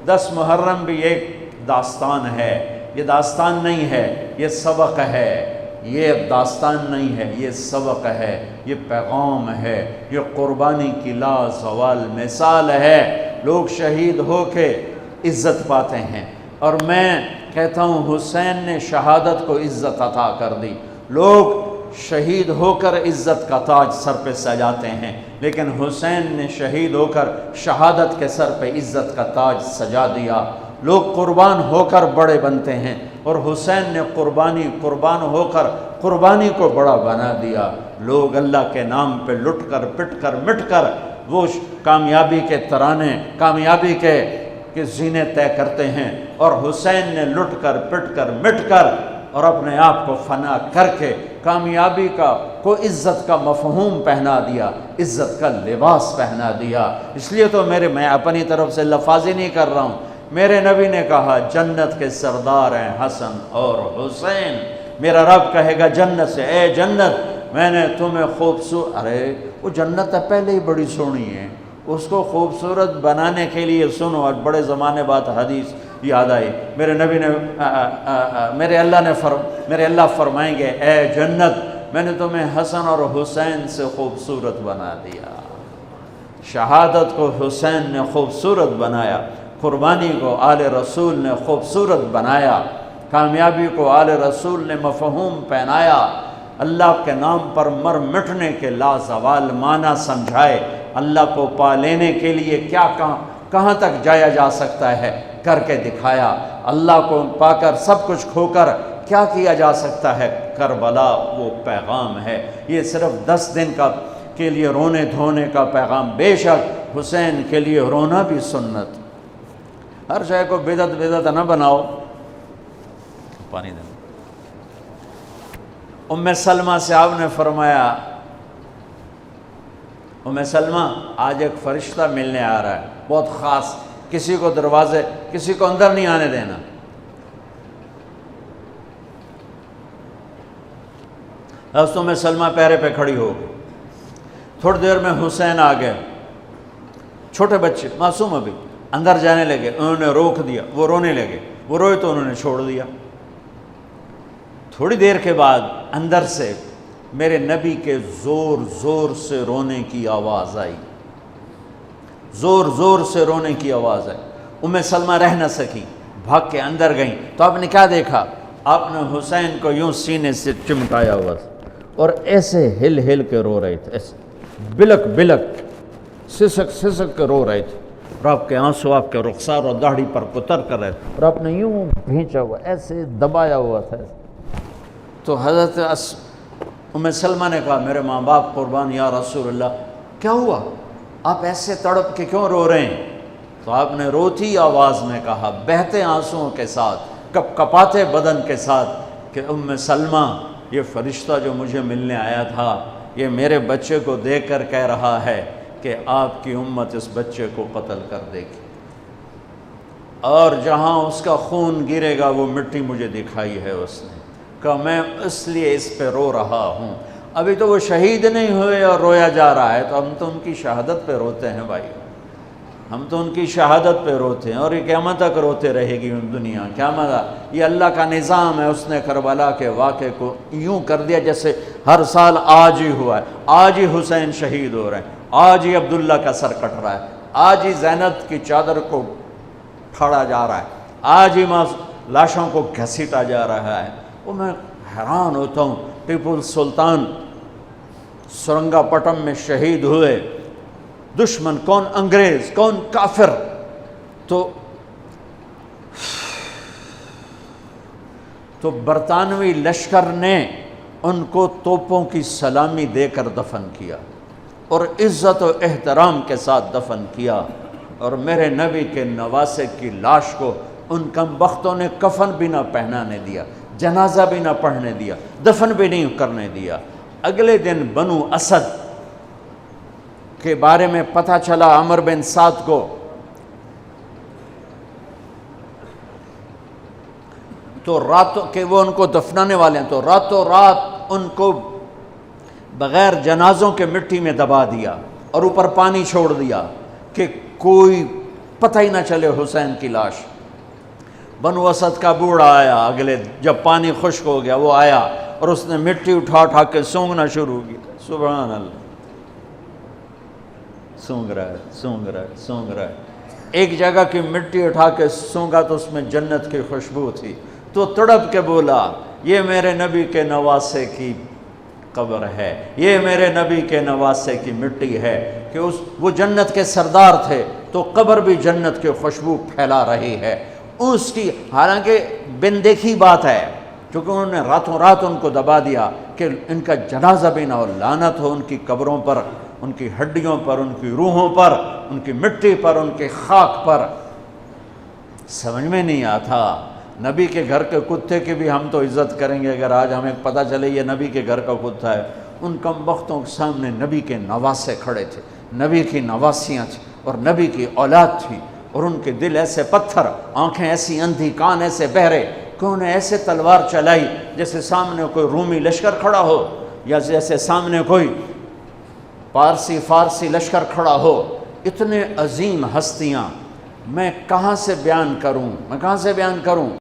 10 محرم بھی ایک داستان ہے، یہ داستان نہیں ہے، یہ سبق ہے، یہ داستان نہیں ہے، یہ سبق ہے، یہ پیغام ہے، یہ قربانی کی لازوال مثال ہے۔ لوگ شہید ہو کے عزت پاتے ہیں، اور میں کہتا ہوں حسین نے شہادت کو عزت عطا کر دی۔ لوگ شہید ہو کر عزت کا تاج سر پہ سجاتے ہیں، لیکن حسین نے شہید ہو کر شہادت کے سر پہ عزت کا تاج سجا دیا۔ لوگ قربان ہو کر بڑے بنتے ہیں، اور حسین نے قربان ہو کر قربانی کو بڑا بنا دیا۔ لوگ اللہ کے نام پہ لٹ کر پٹ کر مٹ کر وہ کامیابی کے ترانے، کامیابی کے زینے طے کرتے ہیں، اور حسین نے لٹ کر پٹ کر مٹ کر اور اپنے آپ کو فنا کر کے کامیابی کو عزت کا مفہوم پہنا دیا، عزت کا لباس پہنا دیا۔ اس لیے تو میں اپنی طرف سے لفاظی نہیں کر رہا ہوں، میرے نبی نے کہا جنت کے سردار ہیں حسن اور حسین۔ میرا رب کہے گا جنت سے، اے جنت میں نے تمہیں ارے وہ جنت پہلے ہی بڑی سونی ہے، اس کو خوبصورت بنانے کے لیے سنو، اور بڑے زمانے بعد حدیث یاد آئی، میرے نبی نے میرے اللہ فرمائیں گے اے جنت میں نے تمہیں حسن اور حسین سے خوبصورت بنا دیا۔ شہادت کو حسین نے خوبصورت بنایا، قربانی کو آل رسول نے خوبصورت بنایا، کامیابی کو آل رسول نے مفہوم پہنایا، اللہ کے نام پر مر مٹنے کے لازوال معنی سمجھائے، اللہ کو پا لینے کے لیے کیا کہاں تک جایا جا سکتا ہے کر کے دکھایا، اللہ کو پا کر سب کچھ کھو کر کیا کیا جا سکتا ہے، کربلا وہ پیغام ہے۔ یہ صرف 10 دن کے لیے رونے دھونے کا پیغام، بے شک حسین کے لیے رونا بھی سنت۔ ہر شے کو بدعت نہ بناؤ۔ پانی دینا۔ ام سلمہ سے آپ نے فرمایا ام سلمہ آج ایک فرشتہ ملنے آ رہا ہے، بہت خاص، کسی کو اندر نہیں آنے دینا۔ حضرت ام سلمہ پیرے پہ کھڑی ہو گئی، تھوڑی دیر میں حسین آ گئے، چھوٹے بچے معصوم ابھی، اندر جانے لگے، انہوں نے روک دیا، وہ رونے لگے، وہ روئے تو انہوں نے چھوڑ دیا۔ تھوڑی دیر کے بعد اندر سے میرے نبی کے زور زور سے رونے کی آواز آئی، زور زور سے رونے کی آواز آئی۔ ام سلمہ رہ نہ سکی، بھاگ کے اندر گئیں، تو آپ نے کیا دیکھا؟ آپ نے حسین کو یوں سینے سے چمٹایا ہوا تھا اور ایسے ہل ہل کے رو رہے تھے، ایسے بلک بلک سسک سسک کے رو رہے تھے، اور آپ کے آنسو آپ کے رخسار اور داڑھی پر اتر کر رہے تھے، اور آپ نے یوں بھینچا ہوا، ایسے دبایا ہوا تھا۔ تو حضرت ام سلمہ نے کہا میرے ماں باپ قربان یا رسول اللہ، کیا ہوا؟ آپ ایسے تڑپ کے کیوں رو رہے ہیں؟ تو آپ نے روتی آواز میں کہا، بہتے آنسوؤں کے ساتھ، کپ کپاتے بدن کے ساتھ، کہ ام سلمہ یہ فرشتہ جو مجھے ملنے آیا تھا یہ میرے بچے کو دیکھ کر کہہ رہا ہے کہ آپ کی امت اس بچے کو قتل کر دے گی، اور جہاں اس کا خون گرے گا وہ مٹی مجھے دکھائی ہے اس نے، کہ میں اس لیے اس پہ رو رہا ہوں۔ ابھی تو وہ شہید نہیں ہوئے اور رویا جا رہا ہے، تو ہم تو ان کی شہادت پہ روتے ہیں بھائی، ہم تو ان کی شہادت پہ روتے ہیں، اور یہ قیامت تک روتے رہے گی دنیا، قیامت۔ یہ اللہ کا نظام ہے، اس نے کربلا کے واقعے کو یوں کر دیا جیسے ہر سال آج ہی ہوا ہے، آج ہی حسین شہید ہو رہے ہیں، آج ہی عبداللہ کا سر کٹ رہا ہے، آج ہی زینب کی چادر کو پھاڑا جا رہا ہے، آج ہی لاشوں کو گھسیٹا جا رہا ہے۔ وہ میں حیران ہوتا ہوں، ٹیپو سلطان سرنگا پٹم میں شہید ہوئے، دشمن کون انگریز کون کافر، تو برطانوی لشکر نے ان کو توپوں کی سلامی دے کر دفن کیا، اور عزت و احترام کے ساتھ دفن کیا، اور میرے نبی کے نواسے کی لاش کو ان کم بختوں نے کفن بھی نہ پہنانے دیا، جنازہ بھی نہ پڑھنے دیا، دفن بھی نہیں کرنے دیا۔ اگلے دن بنو اسد کے بارے میں پتہ چلا عمر بن سعد کو، تو راتوں کہ وہ ان کو دفنانے والے ہیں، تو راتوں رات ان کو بغیر جنازوں کے مٹی میں دبا دیا اور اوپر پانی چھوڑ دیا کہ کوئی پتہ ہی نہ چلے حسین کی لاش۔ بنو اسد کا بوڑھا آیا، اگلے جب پانی خشک ہو گیا وہ آیا اور اس نے مٹی اٹھا اٹھا کے سونگنا شروع کی۔ سبحان اللہ، سونگ رہا ہے، سونگ رہا ہے، سونگ رہا ہے۔ ایک جگہ کی مٹی اٹھا کے سونگا تو اس میں جنت کی خوشبو تھی، تو تڑپ کے بولا یہ میرے نبی کے نواسے کی قبر ہے، یہ میرے نبی کے نواسے کی مٹی ہے، کہ وہ جنت کے سردار تھے تو قبر بھی جنت کی خوشبو پھیلا رہی ہے اس کی۔ حالانکہ بن دیکھی بات ہے، کیونکہ انہوں نے راتوں رات ان کو دبا دیا کہ ان کا جنازہ بھی نہ ہو، لعنت ہو ان کی قبروں پر، ان کی ہڈیوں پر، ان کی روحوں پر، ان کی مٹی پر، ان کی خاک پر۔ سمجھ میں نہیں آتا۔ نبی کے گھر کے کتے کی بھی ہم تو عزت کریں گے اگر آج ہمیں پتہ چلے یہ نبی کے گھر کا کتا ہے۔ ان کم بختوں کے سامنے نبی کے نواسے کھڑے تھے، نبی کی نواسیاں تھیں اور نبی کی اولاد تھی، اور ان کے دل ایسے پتھر، آنکھیں ایسی اندھی، کان ایسے بہرے کہ انہیں ایسے تلوار چلائی جیسے سامنے کوئی رومی لشکر کھڑا ہو، یا جیسے سامنے کوئی فارسی لشکر کھڑا ہو۔ اتنے عظیم ہستیاں، میں کہاں سے بیان کروں،